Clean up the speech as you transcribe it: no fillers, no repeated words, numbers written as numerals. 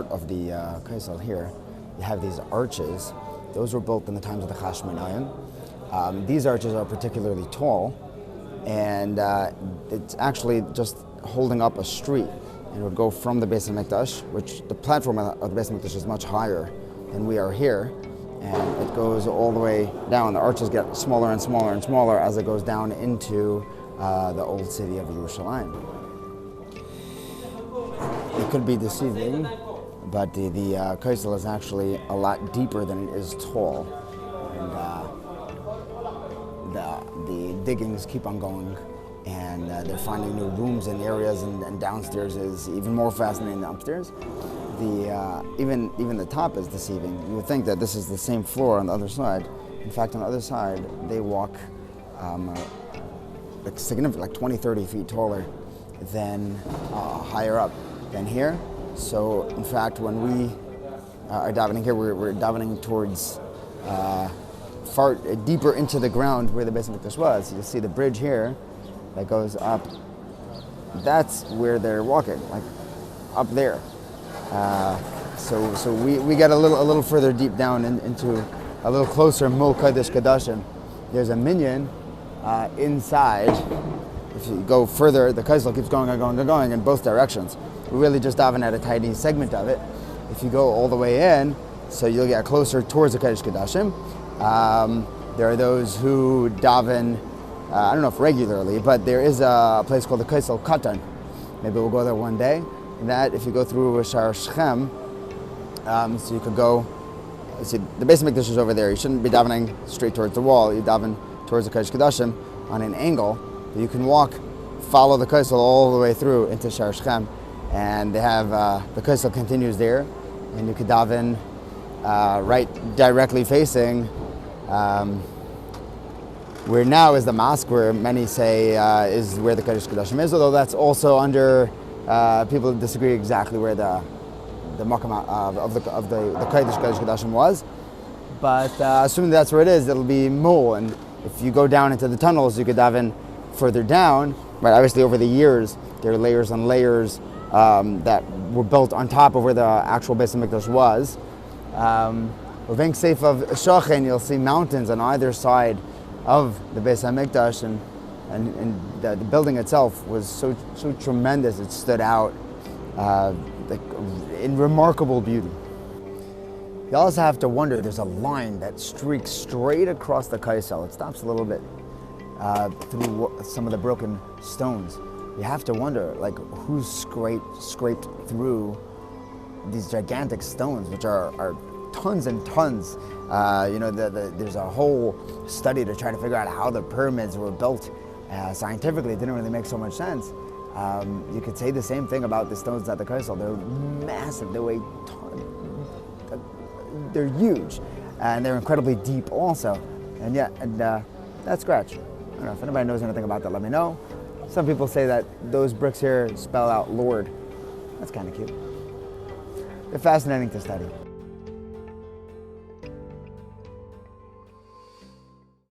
of the Kotel here, you have these arches. Those were built in the times of the chachamim. These arches are particularly tall, and it's actually just holding up a street, and it would go from the Beis HaMikdash, which the platform of the Beis HaMikdash is much higher than we are here, and it goes all the way down. The arches get smaller and smaller and smaller as it goes down into the old city of Yerushalayim. It could be deceiving, but the Kotel is actually a lot deeper than it is tall, and the diggings keep on going, and they're finding new rooms and areas, and downstairs is even more fascinating than upstairs. Even the top is deceiving. You would think that this is the same floor on the other side. In fact, on the other side, they walk significant, like 20, 30 feet taller than higher up than here. So, in fact, when we are davening here, we're davening towards far deeper into the ground where the Beis HaMikdash was. You see the bridge here that goes up. That's where they're walking, like up there. So we get a little further deep down into a little closer Mul Kodesh HaKodashim. There's a minyan inside. If you go further, the Kotel keeps going in both directions. We really just daven at a tiny segment of it. If you go all the way in, so you'll get closer towards the Kodesh HaKodashim. There are those who daven, I don't know if regularly, but there is a place called the Kotel Tunnels. Maybe we'll go there one day. And that, if you go through Shar Shechem, so you could go, see, the Beis HaMikdash is over there. You shouldn't be davening straight towards the wall. You daven towards the Kodesh HaKodashim on an angle. But you can follow the Kotel all the way through into Shar Shechem. And they have, the Kotel continues there. And you could daven right directly facing where now is the mosque, where many say is where the Kodesh HaKodashim is, although that's also under, people disagree exactly where the makam of the Kodesh HaKodashim was. But assuming that's where it is, it'll be Mul. And if you go down into the tunnels, you could daven further down. Right, obviously over the years, there are layers and layers that were built on top of where the actual Beis HaMikdash was. Over safe of Shochen, you'll see mountains on either side of the Beis HaMikdash, and the building itself was so tremendous. It stood out in remarkable beauty. You also have to wonder, there's a line that streaks straight across the Kotel. It stops a little bit through some of the broken stones. You have to wonder, like, who scraped through these gigantic stones, which are tons and tons. There's a whole study to try to figure out how the pyramids were built. Scientifically, it didn't really make so much sense. You could say the same thing about the stones at the Kotel. They're massive. They weigh tons. They're huge, and they're incredibly deep also. And that scratch. I don't know if anybody knows anything about that. Let me know. Some people say that those bricks here spell out Lord. That's kind of cute. They're fascinating to study.